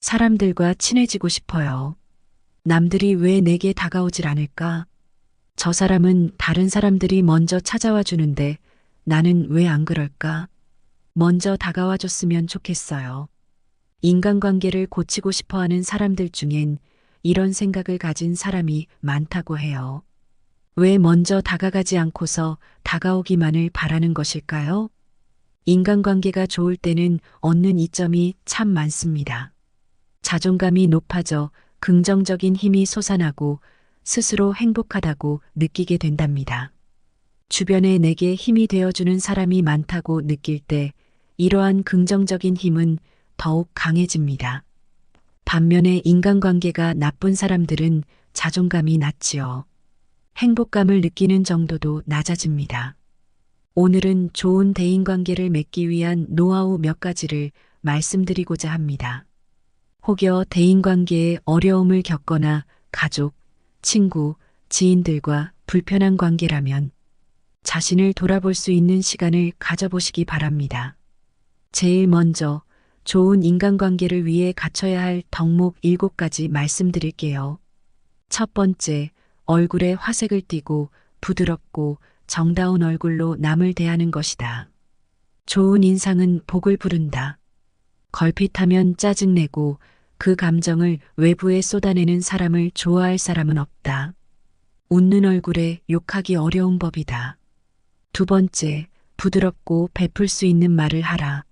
사람들과 친해지고 싶어요. 남들이 왜 내게 다가오질 않을까? 저 사람은 다른 사람들이 먼저 찾아와 주는데 나는 왜 안 그럴까? 먼저 다가와 줬으면 좋겠어요. 인간관계를 고치고 싶어 하는 사람들 중엔 이런 생각을 가진 사람이 많다고 해요. 왜 먼저 다가가지 않고서 다가오기만을 바라는 것일까요? 인간관계가 좋을 때는 얻는 이점이 참 많습니다. 자존감이 높아져 긍정적인 힘이 솟아나고 스스로 행복하다고 느끼게 된답니다. 주변에 내게 힘이 되어주는 사람이 많다고 느낄 때 이러한 긍정적인 힘은 더욱 강해집니다. 반면에 인간관계가 나쁜 사람들은 자존감이 낮지요. 행복감을 느끼는 정도도 낮아집니다. 오늘은 좋은 대인관계를 맺기 위한 노하우 몇 가지를 말씀드리고자 합니다. 혹여 대인관계에 어려움을 겪거나 가족, 친구, 지인들과 불편한 관계라면 자신을 돌아볼 수 있는 시간을 가져보시기 바랍니다. 제일 먼저 좋은 인간관계를 위해 갖춰야 할 덕목 7가지 말씀드릴게요. 첫 번째, 얼굴에 화색을 띠고 부드럽고 정다운 얼굴로 남을 대하는 것이다. 좋은 인상은 복을 부른다. 걸핏하면 짜증내고 그 감정을 외부에 쏟아내는 사람을 좋아할 사람은 없다. 웃는 얼굴에 욕하기 어려운 법이다. 두 번째, 부드럽고 베풀 수 있는 말을 하라.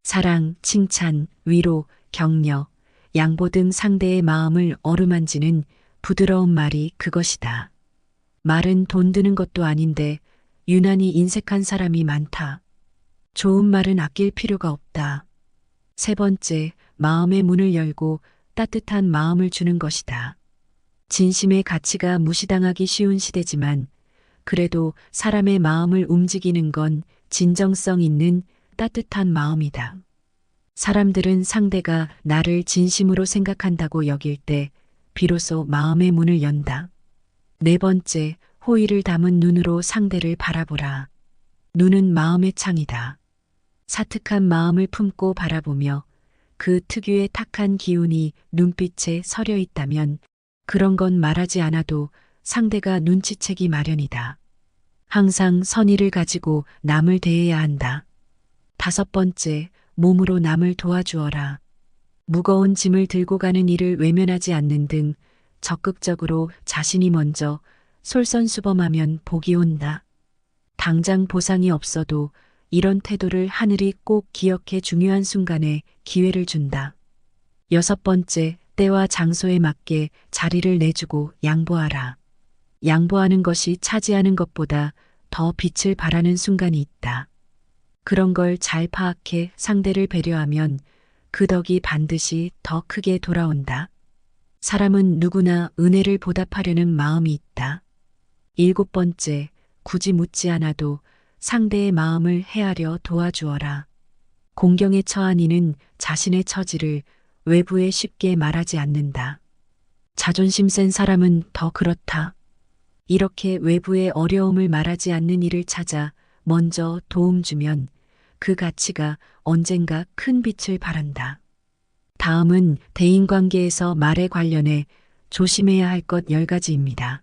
사랑, 칭찬, 위로, 격려, 양보 등 상대의 마음을 어루만지는 부드러운 말이 그것이다. 말은 돈 드는 것도 아닌데 유난히 인색한 사람이 많다. 좋은 말은 아낄 필요가 없다. 세 번째, 마음의 문을 열고 따뜻한 마음을 주는 것이다. 진심의 가치가 무시당하기 쉬운 시대지만 그래도 사람의 마음을 움직이는 건 진정성 있는 따뜻한 마음이다. 사람들은 상대가 나를 진심으로 생각한다고 여길 때 비로소 마음의 문을 연다. 네 번째, 호의를 담은 눈으로 상대를 바라보라. 눈은 마음의 창이다. 사특한 마음을 품고 바라보며 그 특유의 탁한 기운이 눈빛에 서려 있다면 그런 건 말하지 않아도 상대가 눈치채기 마련이다. 항상 선의를 가지고 남을 대해야 한다. 다섯 번째, 몸으로 남을 도와주어라. 무거운 짐을 들고 가는 일을 외면하지 않는 등 적극적으로 자신이 먼저 솔선수범하면 복이 온다. 당장 보상이 없어도 이런 태도를 하늘이 꼭 기억해 중요한 순간에 기회를 준다. 여섯 번째, 때와 장소에 맞게 자리를 내주고 양보하라. 양보하는 것이 차지하는 것보다 더 빛을 발하는 순간이 있다. 그런 걸 잘 파악해 상대를 배려하면 그 덕이 반드시 더 크게 돌아온다. 사람은 누구나 은혜를 보답하려는 마음이 있다. 일곱 번째, 굳이 묻지 않아도 상대의 마음을 헤아려 도와주어라. 공경에 처한 이는 자신의 처지를 외부에 쉽게 말하지 않는다. 자존심 센 사람은 더 그렇다. 이렇게 외부의 어려움을 말하지 않는 이를 찾아 먼저 도움 주면 그 가치가 언젠가 큰 빛을 발한다. 다음은 대인관계에서 말에 관련해 조심해야 할 것 10가지입니다.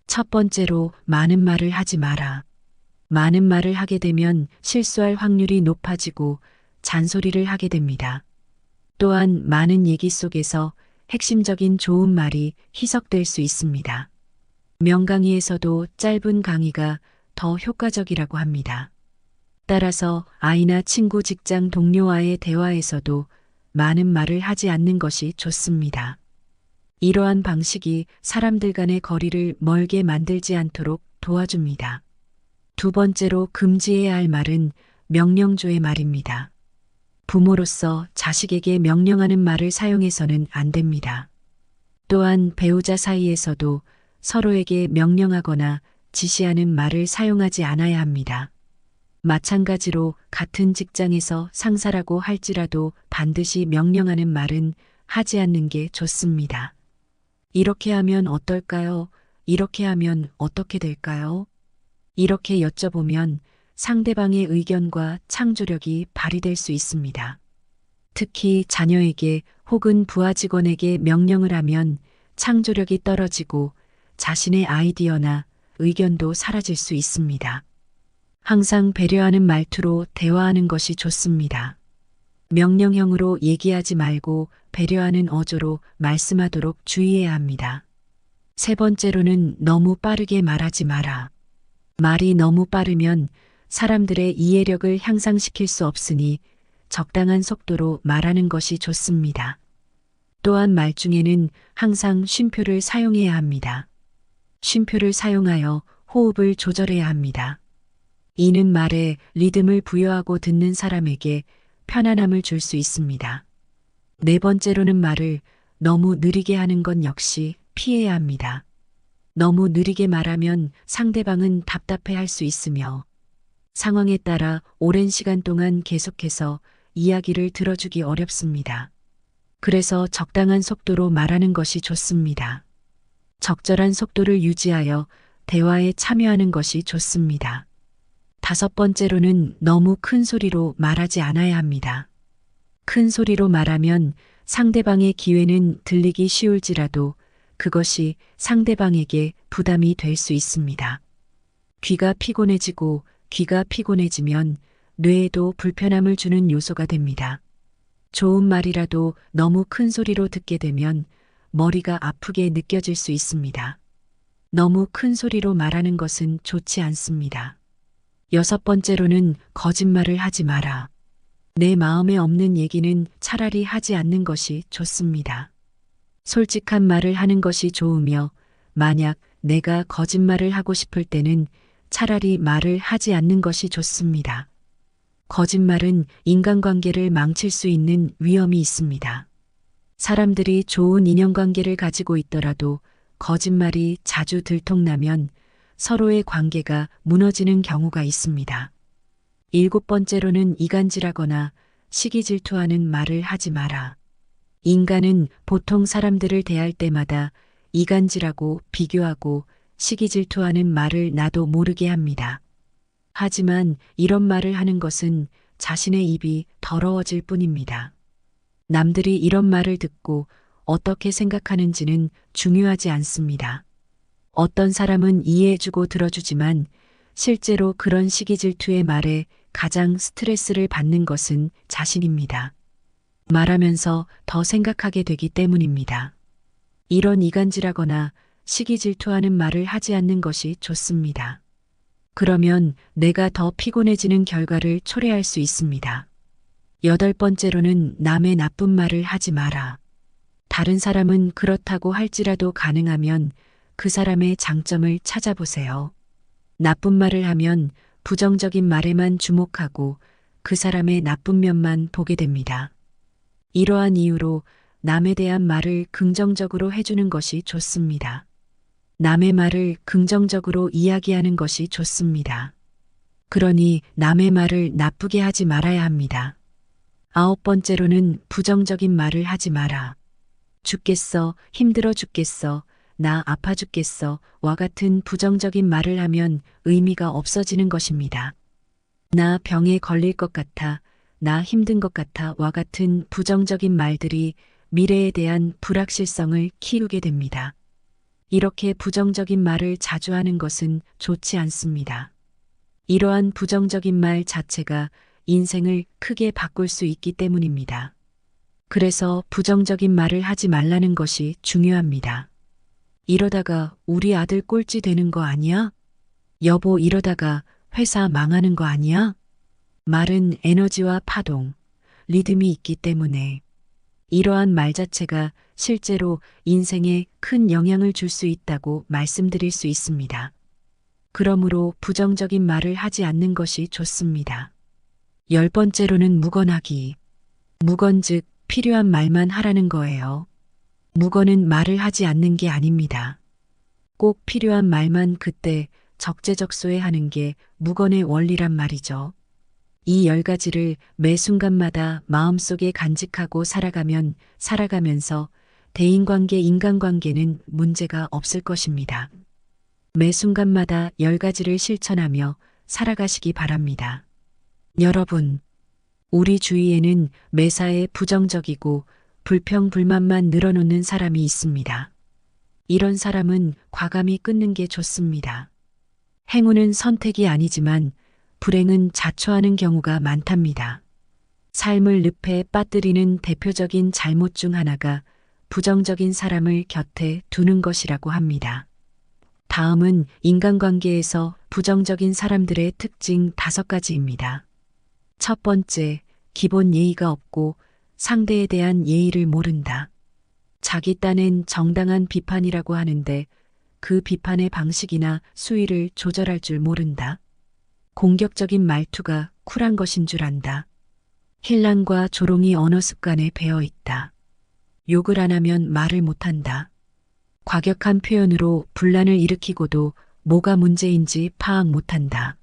첫 번째로 많은 말을 하지 마라. 많은 말을 하게 되면 실수할 확률이 높아지고 잔소리를 하게 됩니다. 또한 많은 얘기 속에서 핵심적인 좋은 말이 희석될 수 있습니다. 명강의에서도 짧은 강의가 더 효과적이라고 합니다. 따라서 아이나 친구, 직장 동료와의 대화에서도 많은 말을 하지 않는 것이 좋습니다. 이러한 방식이 사람들 간의 거리를 멀게 만들지 않도록 도와줍니다. 두 번째로 금지해야 할 말은 명령조의 말입니다. 부모로서 자식에게 명령하는 말을 사용해서는 안 됩니다. 또한 배우자 사이에서도 서로에게 명령하거나 지시하는 말을 사용하지 않아야 합니다. 마찬가지로 같은 직장에서 상사라고 할지라도 반드시 명령하는 말은 하지 않는 게 좋습니다. 이렇게 하면 어떨까요? 이렇게 하면 어떻게 될까요? 이렇게 여쭤보면 상대방의 의견과 창조력이 발휘될 수 있습니다. 특히 자녀에게 혹은 부하 직원에게 명령을 하면 창조력이 떨어지고 자신의 아이디어나 의견도 사라질 수 있습니다. 항상 배려하는 말투로 대화하는 것이 좋습니다. 명령형으로 얘기하지 말고 배려하는 어조로 말씀하도록 주의해야 합니다. 세 번째로는 너무 빠르게 말하지 마라. 말이 너무 빠르면 사람들의 이해력을 향상시킬 수 없으니 적당한 속도로 말하는 것이 좋습니다. 또한 말 중에는 항상 쉼표를 사용해야 합니다. 쉼표를 사용하여 호흡을 조절해야 합니다. 이는 말에 리듬을 부여하고 듣는 사람에게 편안함을 줄 수 있습니다. 네 번째로는 말을 너무 느리게 하는 건 역시 피해야 합니다. 너무 느리게 말하면 상대방은 답답해할 수 있으며 상황에 따라 오랜 시간 동안 계속해서 이야기를 들어주기 어렵습니다. 그래서 적당한 속도로 말하는 것이 좋습니다. 적절한 속도를 유지하여 대화에 참여하는 것이 좋습니다. 다섯 번째로는 너무 큰 소리로 말하지 않아야 합니다. 큰 소리로 말하면 상대방의 기회는 들리기 쉬울지라도 그것이 상대방에게 부담이 될 수 있습니다. 귀가 피곤해지면 뇌에도 불편함을 주는 요소가 됩니다. 좋은 말이라도 너무 큰 소리로 듣게 되면 머리가 아프게 느껴질 수 있습니다. 너무 큰 소리로 말하는 것은 좋지 않습니다. 여섯 번째로는 거짓말을 하지 마라. 내 마음에 없는 얘기는 차라리 하지 않는 것이 좋습니다. 솔직한 말을 하는 것이 좋으며 만약 내가 거짓말을 하고 싶을 때는 차라리 말을 하지 않는 것이 좋습니다. 거짓말은 인간관계를 망칠 수 있는 위험이 있습니다. 사람들이 좋은 인연관계를 가지고 있더라도 거짓말이 자주 들통나면 서로의 관계가 무너지는 경우가 있습니다. 일곱 번째로는 이간질하거나 시기 질투하는 말을 하지 마라. 인간은 보통 사람들을 대할 때마다 이간질하고 비교하고 시기 질투하는 말을 나도 모르게 합니다. 하지만 이런 말을 하는 것은 자신의 입이 더러워질 뿐입니다. 남들이 이런 말을 듣고 어떻게 생각하는지는 중요하지 않습니다. 어떤 사람은 이해해주고 들어주지만 실제로 그런 시기 질투의 말에 가장 스트레스를 받는 것은 자신입니다. 말하면서 더 생각하게 되기 때문입니다. 이런 이간질하거나 시기 질투하는 말을 하지 않는 것이 좋습니다. 그러면 내가 더 피곤해지는 결과를 초래할 수 있습니다. 여덟 번째로는 남의 나쁜 말을 하지 마라. 다른 사람은 그렇다고 할지라도 가능하면 그 사람의 장점을 찾아보세요. 나쁜 말을 하면 부정적인 말에만 주목하고 그 사람의 나쁜 면만 보게 됩니다. 이러한 이유로 남에 대한 말을 긍정적으로 해주는 것이 좋습니다. 남의 말을 긍정적으로 이야기하는 것이 좋습니다. 그러니 남의 말을 나쁘게 하지 말아야 합니다. 아홉 번째로는 부정적인 말을 하지 마라. 죽겠어, 힘들어 죽겠어, 나 아파 죽겠어 와 같은 부정적인 말을 하면 의미가 없어지는 것입니다. 나 병에 걸릴 것 같아, 나 힘든 것 같아 와 같은 부정적인 말들이 미래에 대한 불확실성을 키우게 됩니다. 이렇게 부정적인 말을 자주 하는 것은 좋지 않습니다. 이러한 부정적인 말 자체가 인생을 크게 바꿀 수 있기 때문입니다. 그래서 부정적인 말을 하지 말라는 것이 중요합니다. 이러다가 우리 아들 꼴찌 되는 거 아니야? 여보, 이러다가 회사 망하는 거 아니야? 말은 에너지와 파동, 리듬이 있기 때문에 이러한 말 자체가 실제로 인생에 큰 영향을 줄 수 있다고 말씀드릴 수 있습니다. 그러므로 부정적인 말을 하지 않는 것이 좋습니다. 열 번째로는 묵언하기. 묵언즉 필요한 말만 하라는 거예요. 묵언은 말을 하지 않는 게 아닙니다. 꼭 필요한 말만 그때 적재적소에 하는 게 묵언의 원리란 말이죠. 이 10가지를 매 순간마다 마음속에 간직하고 살아가면서 대인관계, 인간관계는 문제가 없을 것입니다. 매 순간마다 10가지를 실천하며 살아가시기 바랍니다. 여러분, 우리 주위에는 매사에 부정적이고 불평불만만 늘어놓는 사람이 있습니다. 이런 사람은 과감히 끊는 게 좋습니다. 행운은 선택이 아니지만 불행은 자초하는 경우가 많답니다. 삶을 늪에 빠뜨리는 대표적인 잘못 중 하나가 부정적인 사람을 곁에 두는 것이라고 합니다. 다음은 인간관계에서 부정적인 사람들의 특징 5가지입니다. 첫 번째, 기본 예의가 없고 상대에 대한 예의를 모른다. 자기 딴엔 정당한 비판이라고 하는데 그 비판의 방식이나 수위를 조절할 줄 모른다. 공격적인 말투가 쿨한 것인 줄 안다. 힐난과 조롱이 언어 습관에 배어 있다. 욕을 안 하면 말을 못한다. 과격한 표현으로 분란을 일으키고도 뭐가 문제인지 파악 못한다.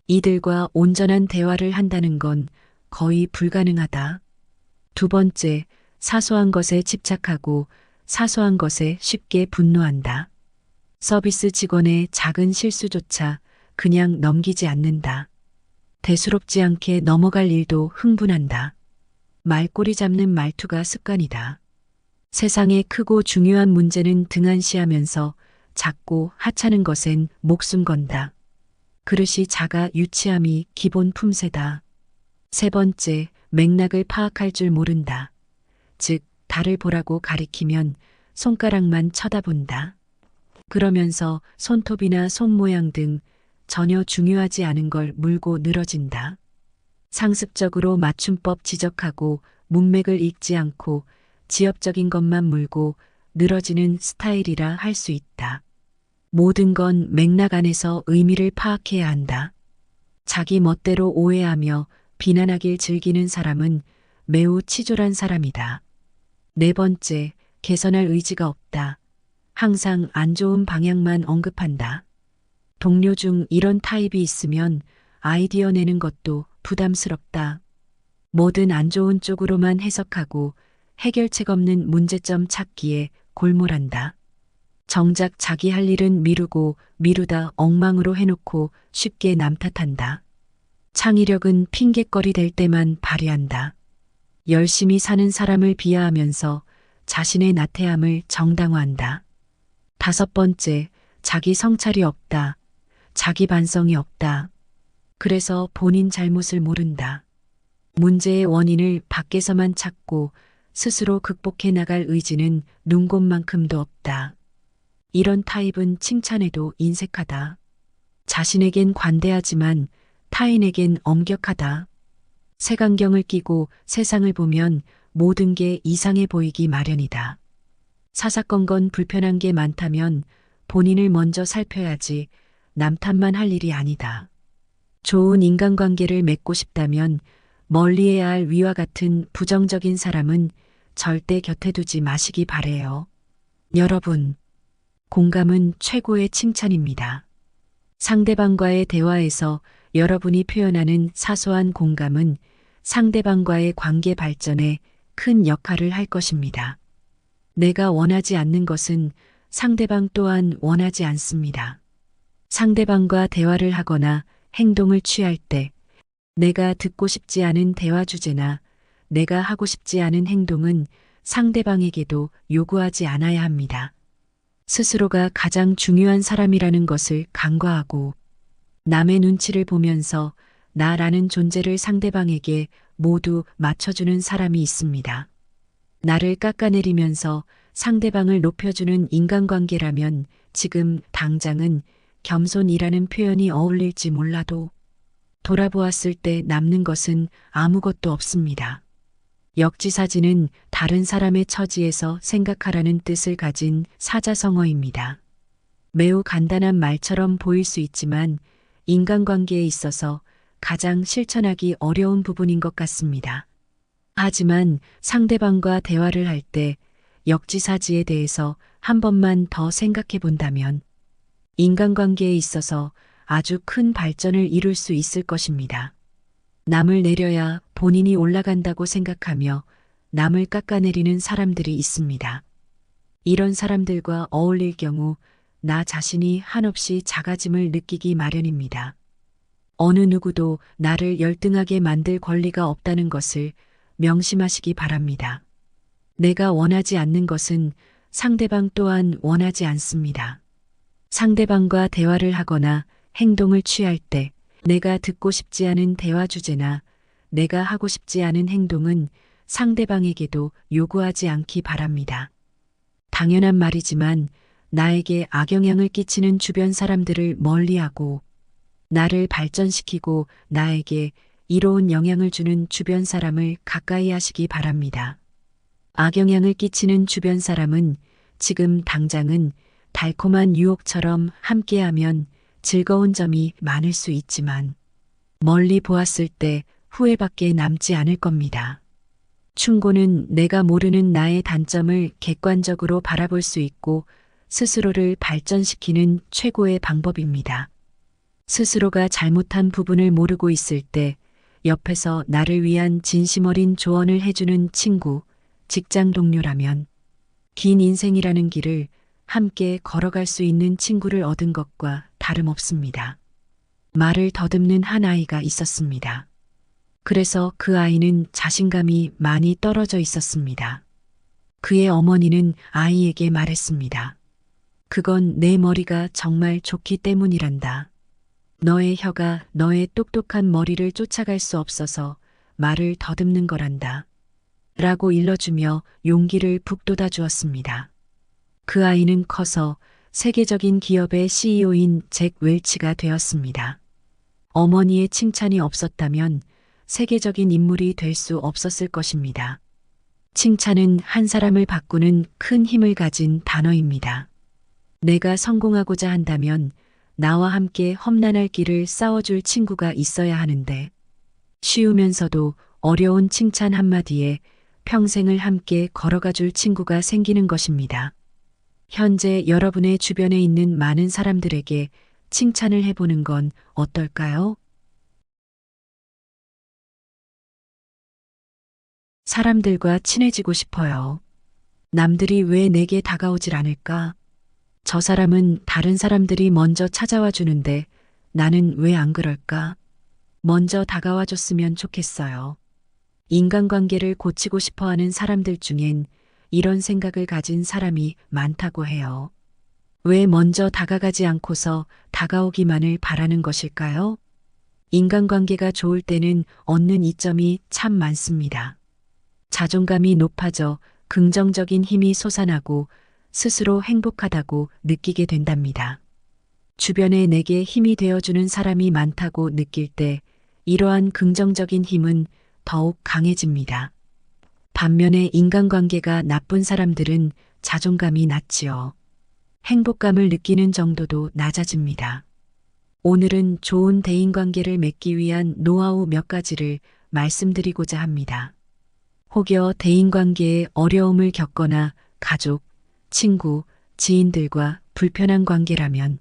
이들과 온전한 대화를 한다는 건 거의 불가능하다. 두 번째, 사소한 것에 집착하고 사소한 것에 쉽게 분노한다. 서비스 직원의 작은 실수조차 그냥 넘기지 않는다. 대수롭지 않게 넘어갈 일도 흥분한다. 말꼬리 잡는 말투가 습관이다. 세상의 크고 중요한 문제는 등한시하면서 작고 하찮은 것엔 목숨 건다. 그릇이 작아 유치함이 기본 품새다. 세 번째, 맥락을 파악할 줄 모른다. 즉, 달을 보라고 가리키면 손가락만 쳐다본다. 그러면서 손톱이나 손모양 등 전혀 중요하지 않은 걸 물고 늘어진다. 상습적으로 맞춤법 지적하고 문맥을 읽지 않고 지엽적인 것만 물고 늘어지는 스타일이라 할 수 있다. 모든 건 맥락 안에서 의미를 파악해야 한다. 자기 멋대로 오해하며 비난하길 즐기는 사람은 매우 치졸한 사람이다. 네 번째, 개선할 의지가 없다. 항상 안 좋은 방향만 언급한다. 동료 중 이런 타입이 있으면 아이디어 내는 것도 부담스럽다. 뭐든 안 좋은 쪽으로만 해석하고 해결책 없는 문제점 찾기에 골몰한다. 정작 자기 할 일은 미루고 미루다 엉망으로 해놓고 쉽게 남 탓한다. 창의력은 핑곗거리 될 때만 발휘한다. 열심히 사는 사람을 비하하면서 자신의 나태함을 정당화한다. 다섯 번째, 자기 성찰이 없다. 자기 반성이 없다. 그래서 본인 잘못을 모른다. 문제의 원인을 밖에서만 찾고 스스로 극복해 나갈 의지는 눈곱만큼도 없다. 이런 타입은 칭찬에도 인색하다. 자신에겐 관대하지만 타인에겐 엄격하다. 색안경을 끼고 세상을 보면 모든 게 이상해 보이기 마련이다. 사사건건 불편한 게 많다면 본인을 먼저 살펴야지 남 탓만 할 일이 아니다. 좋은 인간관계를 맺고 싶다면 멀리해야 할 위와 같은 부정적인 사람은 절대 곁에 두지 마시기 바래요. 여러분, 공감은 최고의 칭찬입니다. 상대방과의 대화에서 여러분이 표현하는 사소한 공감은 상대방과의 관계 발전에 큰 역할을 할 것입니다. 내가 원하지 않는 것은 상대방 또한 원하지 않습니다. 상대방과 대화를 하거나 행동을 취할 때 내가 듣고 싶지 않은 대화 주제나 내가 하고 싶지 않은 행동은 상대방에게도 요구하지 않아야 합니다. 스스로가 가장 중요한 사람이라는 것을 간과하고 남의 눈치를 보면서 나라는 존재를 상대방에게 모두 맞춰주는 사람이 있습니다. 나를 깎아내리면서 상대방을 높여주는 인간관계라면 지금 당장은 겸손이라는 표현이 어울릴지 몰라도 돌아보았을 때 남는 것은 아무것도 없습니다. 역지사지는 다른 사람의 처지에서 생각하라는 뜻을 가진 사자성어입니다. 매우 간단한 말처럼 보일 수 있지만 인간관계에 있어서 가장 실천하기 어려운 부분인 것 같습니다. 하지만 상대방과 대화를 할 때 역지사지에 대해서 한 번만 더 생각해 본다면 인간관계에 있어서 아주 큰 발전을 이룰 수 있을 것입니다. 남을 내려야 본인이 올라간다고 생각하며 남을 깎아내리는 사람들이 있습니다. 이런 사람들과 어울릴 경우 나 자신이 한없이 작아짐을 느끼기 마련입니다. 어느 누구도 나를 열등하게 만들 권리가 없다는 것을 명심하시기 바랍니다. 내가 원하지 않는 것은 상대방 또한 원하지 않습니다. 상대방과 대화를 하거나 행동을 취할 때 내가 듣고 싶지 않은 대화 주제나 내가 하고 싶지 않은 행동은 상대방에게도 요구하지 않기 바랍니다. 당연한 말이지만 나에게 악영향을 끼치는 주변 사람들을 멀리하고 나를 발전시키고 나에게 이로운 영향을 주는 주변 사람을 가까이 하시기 바랍니다. 악영향을 끼치는 주변 사람은 지금 당장은 달콤한 유혹처럼 함께하면 즐거운 점이 많을 수 있지만 멀리 보았을 때 후회밖에 남지 않을 겁니다. 충고는 내가 모르는 나의 단점을 객관적으로 바라볼 수 있고 스스로를 발전시키는 최고의 방법입니다. 스스로가 잘못한 부분을 모르고 있을 때 옆에서 나를 위한 진심 어린 조언을 해주는 친구, 직장 동료라면 긴 인생이라는 길을 함께 걸어갈 수 있는 친구를 얻은 것과 다름없습니다. 말을 더듬는 한 아이가 있었습니다. 그래서 그 아이는 자신감이 많이 떨어져 있었습니다. 그의 어머니는 아이에게 말했습니다. 그건 내 머리가 정말 좋기 때문이란다. 너의 혀가 너의 똑똑한 머리를 쫓아갈 수 없어서 말을 더듬는 거란다. 라고 일러주며 용기를 북돋아 주었습니다. 그 아이는 커서 세계적인 기업의 CEO인 잭 웰치가 되었습니다. 어머니의 칭찬이 없었다면 세계적인 인물이 될 수 없었을 것입니다. 칭찬은 한 사람을 바꾸는 큰 힘을 가진 단어입니다. 내가 성공하고자 한다면 나와 함께 험난할 길을 싸워줄 친구가 있어야 하는데 쉬우면서도 어려운 칭찬 한마디에 평생을 함께 걸어가줄 친구가 생기는 것입니다. 현재 여러분의 주변에 있는 많은 사람들에게 칭찬을 해보는 건 어떨까요? 사람들과 친해지고 싶어요. 남들이 왜 내게 다가오질 않을까? 저 사람은 다른 사람들이 먼저 찾아와 주는데 나는 왜 안 그럴까? 먼저 다가와 줬으면 좋겠어요. 인간관계를 고치고 싶어 하는 사람들 중엔 이런 생각을 가진 사람이 많다고 해요. 왜 먼저 다가가지 않고서 다가오기만을 바라는 것일까요? 인간관계가 좋을 때는 얻는 이점이 참 많습니다. 자존감이 높아져 긍정적인 힘이 솟아나고 스스로 행복하다고 느끼게 된답니다. 주변에 내게 힘이 되어주는 사람이 많다고 느낄 때 이러한 긍정적인 힘은 더욱 강해집니다. 반면에 인간관계가 나쁜 사람들은 자존감이 낮지요. 행복감을 느끼는 정도도 낮아집니다. 오늘은 좋은 대인관계를 맺기 위한 노하우 몇 가지를 말씀드리고자 합니다. 혹여 대인관계에 어려움을 겪거나 가족, 친구, 지인들과 불편한 관계라면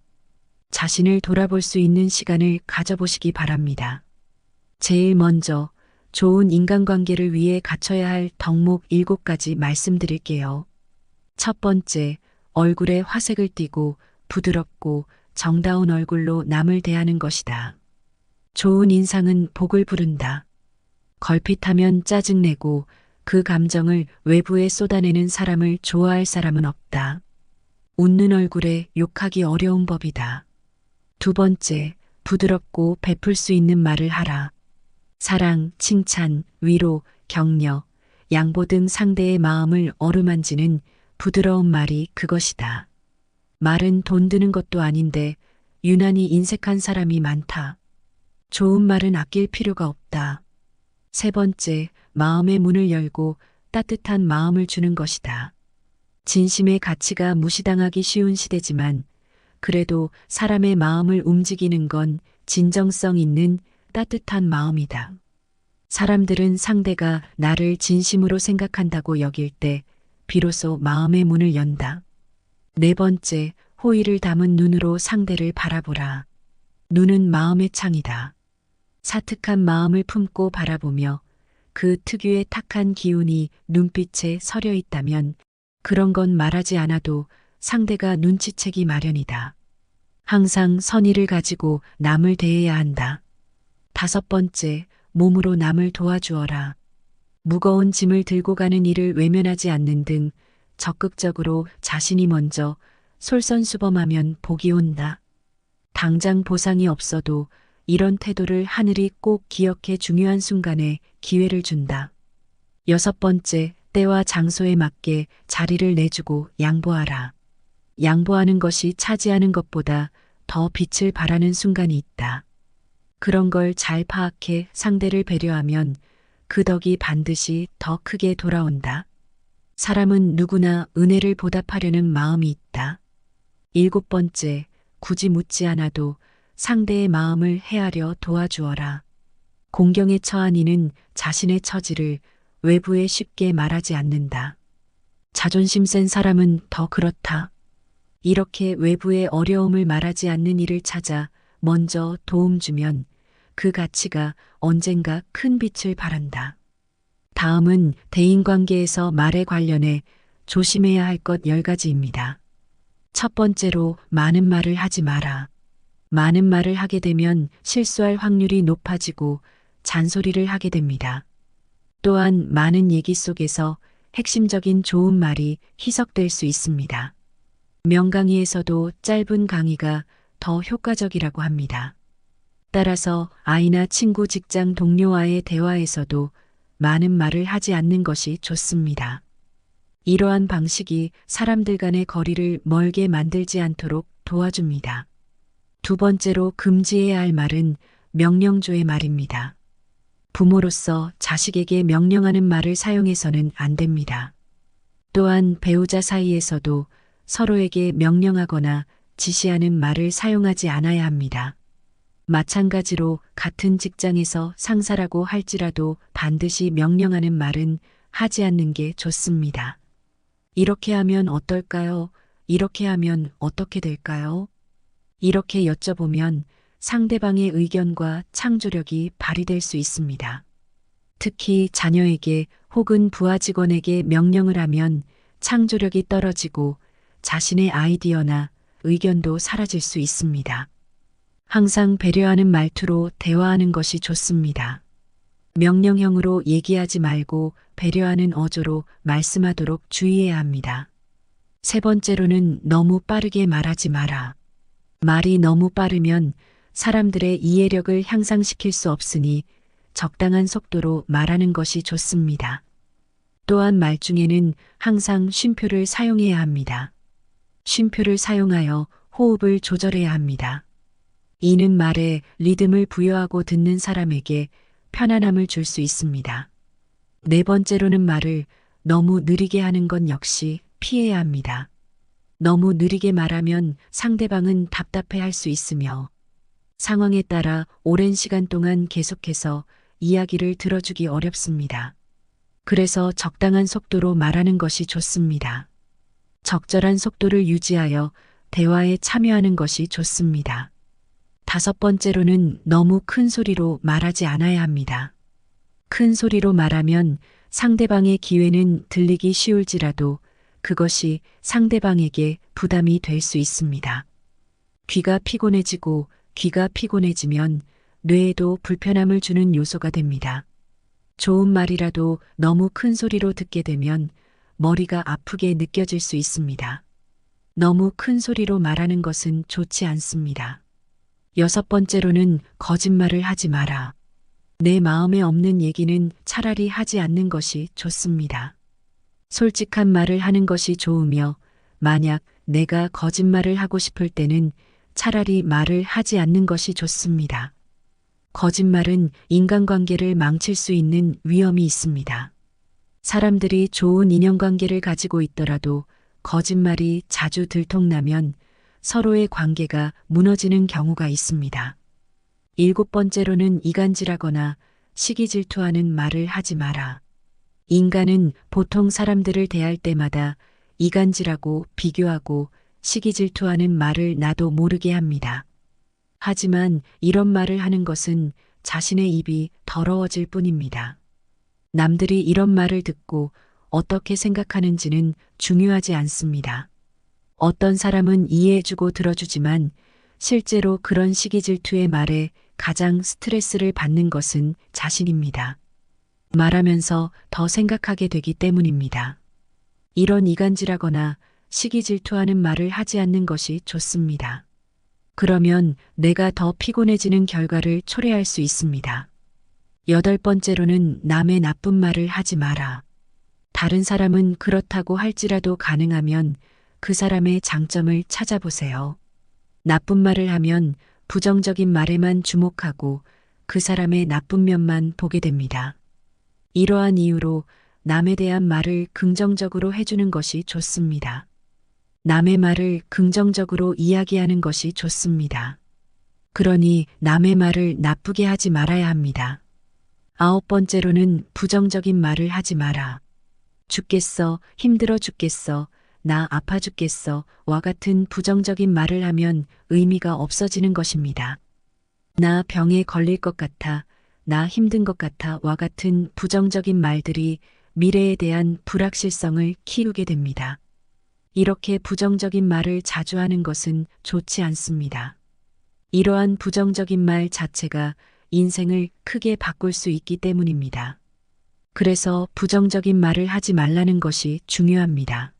자신을 돌아볼 수 있는 시간을 가져보시기 바랍니다. 제일 먼저 좋은 인간관계를 위해 갖춰야 할 덕목 7가지 말씀드릴게요. 첫 번째, 얼굴에 화색을 띠고 부드럽고 정다운 얼굴로 남을 대하는 것이다. 좋은 인상은 복을 부른다. 걸핏하면 짜증내고 그 감정을 외부에 쏟아내는 사람을 좋아할 사람은 없다. 웃는 얼굴에 욕하기 어려운 법이다. 두 번째, 부드럽고 베풀 수 있는 말을 하라. 사랑, 칭찬, 위로, 격려, 양보 등 상대의 마음을 어루만지는 부드러운 말이 그것이다. 말은 돈 드는 것도 아닌데 유난히 인색한 사람이 많다. 좋은 말은 아낄 필요가 없다. 세 번째, 마음의 문을 열고 따뜻한 마음을 주는 것이다. 진심의 가치가 무시당하기 쉬운 시대지만 그래도 사람의 마음을 움직이는 건 진정성 있는 따뜻한 마음이다. 사람들은 상대가 나를 진심으로 생각한다고 여길 때 비로소 마음의 문을 연다. 네 번째, 호의를 담은 눈으로 상대를 바라보라. 눈은 마음의 창이다. 사특한 마음을 품고 바라보며 그 특유의 탁한 기운이 눈빛에 서려 있다면 그런 건 말하지 않아도 상대가 눈치채기 마련이다. 항상 선의를 가지고 남을 대해야 한다. 5번째, 몸으로 남을 도와주어라. 무거운 짐을 들고 가는 일을 외면하지 않는 등 적극적으로 자신이 먼저 솔선수범하면 복이 온다. 당장 보상이 없어도 이런 태도를 하늘이 꼭 기억해 중요한 순간에 기회를 준다. 6번째, 때와 장소에 맞게 자리를 내주고 양보하라. 양보하는 것이 차지하는 것보다 더 빛을 발하는 순간이 있다. 그런 걸 잘 파악해 상대를 배려하면 그 덕이 반드시 더 크게 돌아온다. 사람은 누구나 은혜를 보답하려는 마음이 있다. 7번째, 굳이 묻지 않아도 상대의 마음을 헤아려 도와주어라. 공경에 처한 이는 자신의 처지를 외부에 쉽게 말하지 않는다. 자존심 센 사람은 더 그렇다. 이렇게 외부의 어려움을 말하지 않는 이를 찾아 먼저 도움 주면 그 가치가 언젠가 큰 빛을 발한다. 다음은 대인관계에서 말에 관련해 조심해야 할 것 10가지입니다. 첫 번째로 많은 말을 하지 마라. 많은 말을 하게 되면 실수할 확률이 높아지고 잔소리를 하게 됩니다. 또한 많은 얘기 속에서 핵심적인 좋은 말이 희석될 수 있습니다. 명강의에서도 짧은 강의가 더 효과적이라고 합니다. 따라서 아이나 친구, 직장 동료와의 대화에서도 많은 말을 하지 않는 것이 좋습니다. 이러한 방식이 사람들 간의 거리를 멀게 만들지 않도록 도와줍니다. 두 번째로 금지해야 할 말은 명령조의 말입니다. 부모로서 자식에게 명령하는 말을 사용해서는 안 됩니다. 또한 배우자 사이에서도 서로에게 명령하거나 지시하는 말을 사용하지 않아야 합니다. 마찬가지로 같은 직장에서 상사라고 할지라도 반드시 명령하는 말은 하지 않는 게 좋습니다. 이렇게 하면 어떨까요? 이렇게 하면 어떻게 될까요? 이렇게 여쭤보면 상대방의 의견과 창조력이 발휘될 수 있습니다. 특히 자녀에게 혹은 부하 직원에게 명령을 하면 창조력이 떨어지고 자신의 아이디어나 의견도 사라질 수 있습니다. 항상 배려하는 말투로 대화하는 것이 좋습니다. 명령형으로 얘기하지 말고 배려하는 어조로 말씀하도록 주의해야 합니다. 세 번째로는 너무 빠르게 말하지 마라. 말이 너무 빠르면 사람들의 이해력을 향상시킬 수 없으니 적당한 속도로 말하는 것이 좋습니다. 또한 말 중에는 항상 쉼표를 사용해야 합니다. 쉼표를 사용하여 호흡을 조절해야 합니다. 이는 말에 리듬을 부여하고 듣는 사람에게 편안함을 줄 수 있습니다. 네 번째로는 말을 너무 느리게 하는 건 역시 피해야 합니다. 너무 느리게 말하면 상대방은 답답해할 수 있으며 상황에 따라 오랜 시간 동안 계속해서 이야기를 들어주기 어렵습니다. 그래서 적당한 속도로 말하는 것이 좋습니다. 적절한 속도를 유지하여 대화에 참여하는 것이 좋습니다. 5번째로는 너무 큰 소리로 말하지 않아야 합니다. 큰 소리로 말하면 상대방의 기회는 들리기 쉬울지라도 그것이 상대방에게 부담이 될 수 있습니다. 귀가 피곤해지면 뇌에도 불편함을 주는 요소가 됩니다. 좋은 말이라도 너무 큰 소리로 듣게 되면 머리가 아프게 느껴질 수 있습니다. 너무 큰 소리로 말하는 것은 좋지 않습니다. 6번째로는 거짓말을 하지 마라. 내 마음에 없는 얘기는 차라리 하지 않는 것이 좋습니다. 솔직한 말을 하는 것이 좋으며 만약 내가 거짓말을 하고 싶을 때는 차라리 말을 하지 않는 것이 좋습니다. 거짓말은 인간관계를 망칠 수 있는 위험이 있습니다. 사람들이 좋은 인연관계를 가지고 있더라도 거짓말이 자주 들통나면 서로의 관계가 무너지는 경우가 있습니다. 7번째로는 이간질하거나 시기질투하는 말을 하지 마라. 인간은 보통 사람들을 대할 때마다 이간질하고 비교하고 시기질투하는 말을 나도 모르게 합니다. 하지만 이런 말을 하는 것은 자신의 입이 더러워질 뿐입니다. 남들이 이런 말을 듣고 어떻게 생각하는지는 중요하지 않습니다. 어떤 사람은 이해해주고 들어주지만 실제로 그런 시기질투의 말에 가장 스트레스를 받는 것은 자신입니다. 말하면서 더 생각하게 되기 때문입니다. 이런 이간질하거나 시기 질투하는 말을 하지 않는 것이 좋습니다. 그러면 내가 더 피곤해지는 결과를 초래할 수 있습니다. 8번째로는 남의 나쁜 말을 하지 마라. 다른 사람은 그렇다고 할지라도 가능하면 그 사람의 장점을 찾아보세요. 나쁜 말을 하면 부정적인 말에만 주목하고 그 사람의 나쁜 면만 보게 됩니다. 이러한 이유로 남에 대한 말을 긍정적으로 해주는 것이 좋습니다. 남의 말을 긍정적으로 이야기하는 것이 좋습니다. 그러니 남의 말을 나쁘게 하지 말아야 합니다. 9번째로는 부정적인 말을 하지 마라. 죽겠어, 힘들어 죽겠어, 나 아파 죽겠어 와 같은 부정적인 말을 하면 의미가 없어지는 것입니다. 나 병에 걸릴 것 같아, 나 힘든 것 같아 와 같은 부정적인 말들이 미래에 대한 불확실성을 키우게 됩니다. 이렇게 부정적인 말을 자주 하는 것은 좋지 않습니다. 이러한 부정적인 말 자체가 인생을 크게 바꿀 수 있기 때문입니다. 그래서 부정적인 말을 하지 말라는 것이 중요합니다.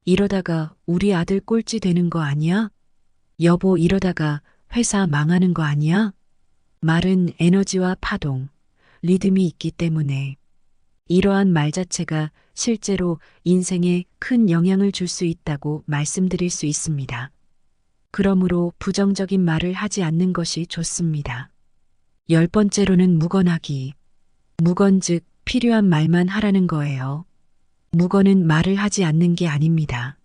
이러다가 우리 아들 꼴찌 되는 거 아니야? 여보, 이러다가 회사 망하는 거 아니야? 말은 에너지와 파동, 리듬이 있기 때문에 이러한 말 자체가 실제로 인생에 큰 영향을 줄 수 있다고 말씀드릴 수 있습니다. 그러므로 부정적인 말을 하지 않는 것이 좋습니다. 10번째로는 묵언하기. 묵언 즉 필요한 말만 하라는 거예요. 묵언은 말을 하지 않는 게 아닙니다.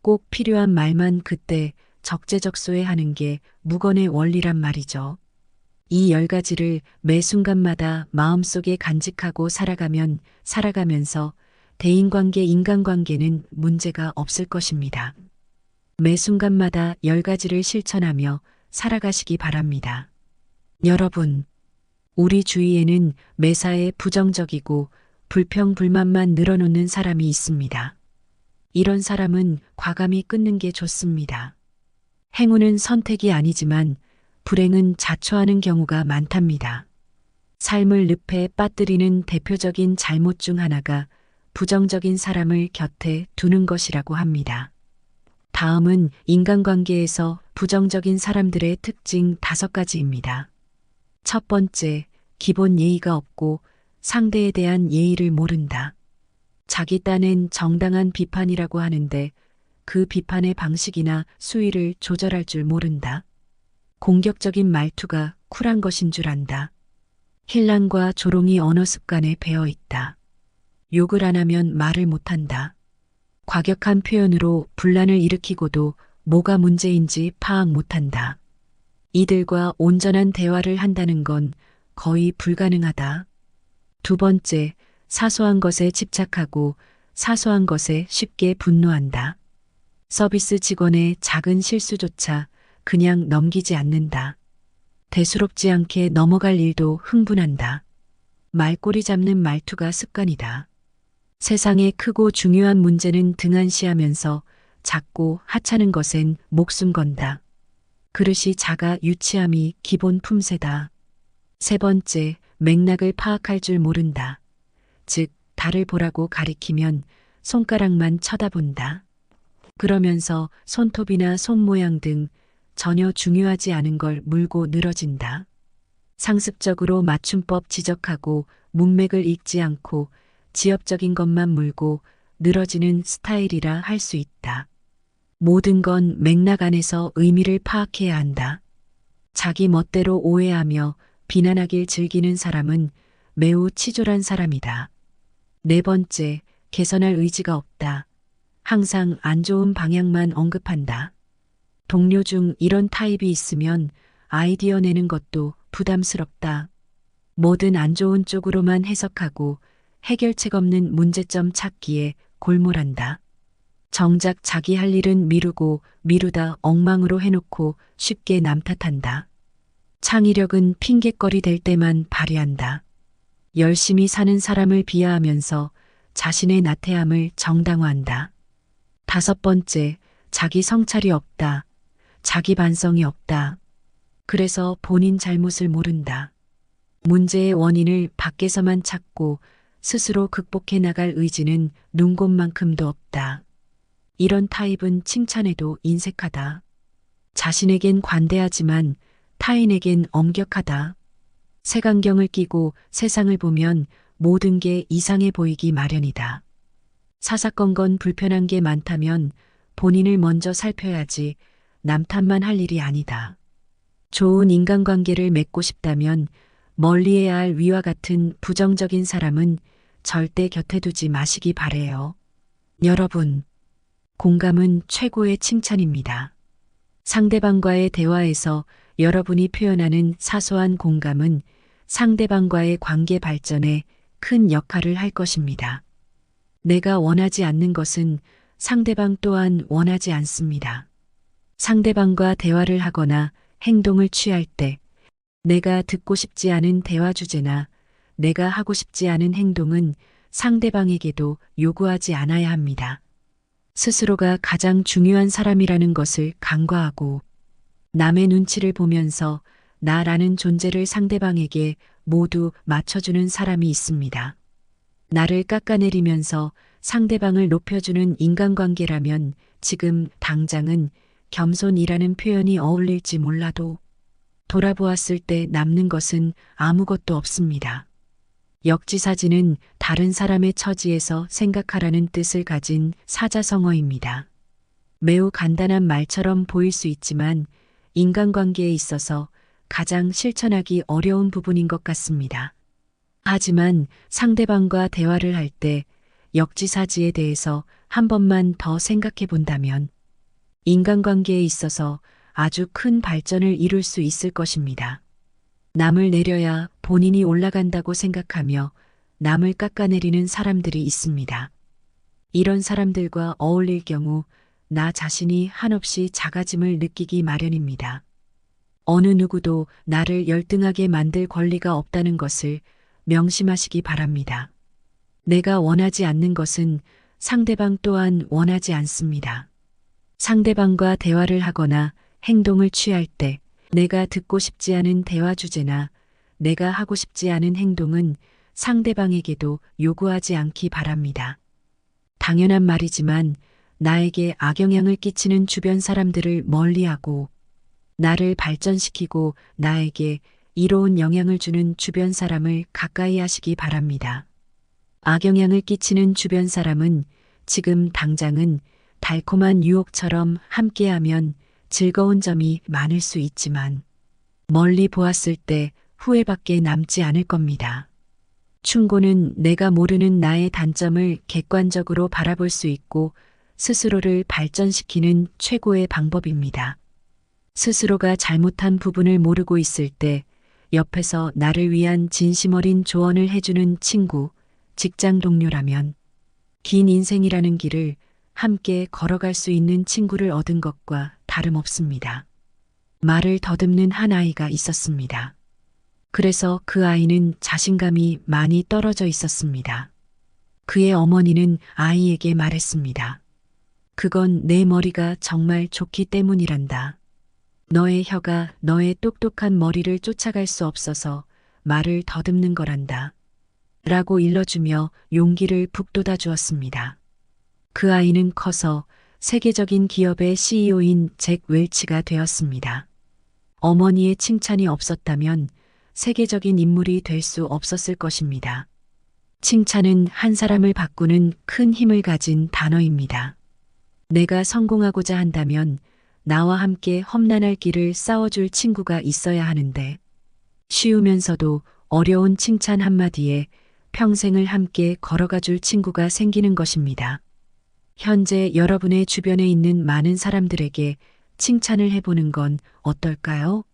꼭 필요한 말만 그때 적재적소에 하는 게 묵언의 원리란 말이죠. 이 10가지를 매 순간마다 마음속에 간직하고 살아가면서 대인관계, 인간관계는 문제가 없을 것입니다. 매 순간마다 10가지를 실천하며 살아가시기 바랍니다. 여러분, 우리 주위에는 매사에 부정적이고 불평불만만 늘어놓는 사람이 있습니다. 이런 사람은 과감히 끊는 게 좋습니다. 행운은 선택이 아니지만 불행은 자초하는 경우가 많답니다. 삶을 늪에 빠뜨리는 대표적인 잘못 중 하나가 부정적인 사람을 곁에 두는 것이라고 합니다. 다음은 인간관계에서 부정적인 사람들의 특징 5가지입니다. 첫 번째, 기본 예의가 없고 상대에 대한 예의를 모른다. 자기 딴엔 정당한 비판이라고 하는데 그 비판의 방식이나 수위를 조절할 줄 모른다. 공격적인 말투가 쿨한 것인 줄 안다. 힐난과 조롱이 언어 습관에 배어 있다. 욕을 안 하면 말을 못한다. 과격한 표현으로 분란을 일으키고도 뭐가 문제인지 파악 못한다. 이들과 온전한 대화를 한다는 건 거의 불가능하다. 두 번째, 사소한 것에 집착하고 사소한 것에 쉽게 분노한다. 서비스 직원의 작은 실수조차 그냥 넘기지 않는다. 대수롭지 않게 넘어갈 일도 흥분한다. 말꼬리 잡는 말투가 습관이다. 세상의 크고 중요한 문제는 등한시하면서 작고 하찮은 것엔 목숨 건다. 그릇이 작아 유치함이 기본 품새다. 세 번째, 맥락을 파악할 줄 모른다. 즉, 달을 보라고 가리키면 손가락만 쳐다본다. 그러면서 손톱이나 손 모양 등 전혀 중요하지 않은 걸 물고 늘어진다. 상습적으로 맞춤법 지적하고 문맥을 읽지 않고 지엽적인 것만 물고 늘어지는 스타일이라 할 수 있다. 모든 건 맥락 안에서 의미를 파악해야 한다. 자기 멋대로 오해하며 비난하길 즐기는 사람은 매우 치졸한 사람이다. 네 번째, 개선할 의지가 없다. 항상 안 좋은 방향만 언급한다. 동료 중 이런 타입이 있으면 아이디어 내는 것도 부담스럽다. 뭐든 안 좋은 쪽으로만 해석하고 해결책 없는 문제점 찾기에 골몰한다. 정작 자기 할 일은 미루다 엉망으로 해놓고 쉽게 남 탓한다. 창의력은 핑곗거리 될 때만 발휘한다. 열심히 사는 사람을 비하하면서 자신의 나태함을 정당화한다. 다섯 번째, 자기 성찰이 없다. 자기 반성이 없다. 그래서 본인 잘못을 모른다. 문제의 원인을 밖에서만 찾고 스스로 극복해 나갈 의지는 눈꽃만큼도 없다. 이런 타입은 칭찬에도 인색하다. 자신에겐 관대하지만 타인에겐 엄격하다. 색안경을 끼고 세상을 보면 모든 게 이상해 보이기 마련이다. 사사건건 불편한 게 많다면 본인을 먼저 살펴야지 남 탓만 할 일이 아니다. 좋은 인간관계를 맺고 싶다면 멀리해야 할 위와 같은 부정적인 사람은 절대 곁에 두지 마시기 바래요. 여러분, 공감은 최고의 칭찬입니다. 상대방과의 대화에서 여러분이 표현하는 사소한 공감은 상대방과의 관계 발전에 큰 역할을 할 것입니다. 내가 원하지 않는 것은 상대방 또한 원하지 않습니다. 상대방과 대화를 하거나 행동을 취할 때 내가 듣고 싶지 않은 대화 주제나 내가 하고 싶지 않은 행동은 상대방에게도 요구하지 않아야 합니다. 스스로가 가장 중요한 사람이라는 것을 간과하고 남의 눈치를 보면서 나라는 존재를 상대방에게 모두 맞춰주는 사람이 있습니다. 나를 깎아내리면서 상대방을 높여주는 인간관계라면 지금 당장은 겸손이라는 표현이 어울릴지 몰라도 돌아보았을 때 남는 것은 아무것도 없습니다. 역지사지는 다른 사람의 처지에서 생각하라는 뜻을 가진 사자성어입니다. 매우 간단한 말처럼 보일 수 있지만 인간관계에 있어서 가장 실천하기 어려운 부분인 것 같습니다. 하지만 상대방과 대화를 할 때 역지사지에 대해서 한 번만 더 생각해 본다면 인간관계에 있어서 아주 큰 발전을 이룰 수 있을 것입니다. 남을 내려야 본인이 올라간다고 생각하며 남을 깎아내리는 사람들이 있습니다. 이런 사람들과 어울릴 경우 나 자신이 한없이 작아짐을 느끼기 마련입니다. 어느 누구도 나를 열등하게 만들 권리가 없다는 것을 명심하시기 바랍니다. 내가 원하지 않는 것은 상대방 또한 원하지 않습니다. 상대방과 대화를 하거나 행동을 취할 때 내가 듣고 싶지 않은 대화 주제나 내가 하고 싶지 않은 행동은 상대방에게도 요구하지 않기 바랍니다. 당연한 말이지만 나에게 악영향을 끼치는 주변 사람들을 멀리하고 나를 발전시키고 나에게 이로운 영향을 주는 주변 사람을 가까이 하시기 바랍니다. 악영향을 끼치는 주변 사람은 지금 당장은 달콤한 유혹처럼 함께하면 즐거운 점이 많을 수 있지만 멀리 보았을 때 후회밖에 남지 않을 겁니다. 충고는 내가 모르는 나의 단점을 객관적으로 바라볼 수 있고 스스로를 발전시키는 최고의 방법입니다. 스스로가 잘못한 부분을 모르고 있을 때 옆에서 나를 위한 진심 어린 조언을 해주는 친구, 직장 동료라면 긴 인생이라는 길을 함께 걸어갈 수 있는 친구를 얻은 것과 다름없습니다. 말을 더듬는 한 아이가 있었습니다. 그래서 그 아이는 자신감이 많이 떨어져 있었습니다. 그의 어머니는 아이에게 말했습니다. 그건 내 머리가 정말 좋기 때문이란다. 너의 혀가 너의 똑똑한 머리를 쫓아갈 수 없어서 말을 더듬는 거란다. 라고 일러주며 용기를 북돋아 주었습니다. 그 아이는 커서 세계적인 기업의 CEO인 잭 웰치가 되었습니다. 어머니의 칭찬이 없었다면 세계적인 인물이 될 수 없었을 것입니다. 칭찬은 한 사람을 바꾸는 큰 힘을 가진 단어입니다. 내가 성공하고자 한다면 나와 함께 험난할 길을 싸워줄 친구가 있어야 하는데 쉬우면서도 어려운 칭찬 한마디에 평생을 함께 걸어가줄 친구가 생기는 것입니다. 현재 여러분의 주변에 있는 많은 사람들에게 칭찬을 해보는 건 어떨까요?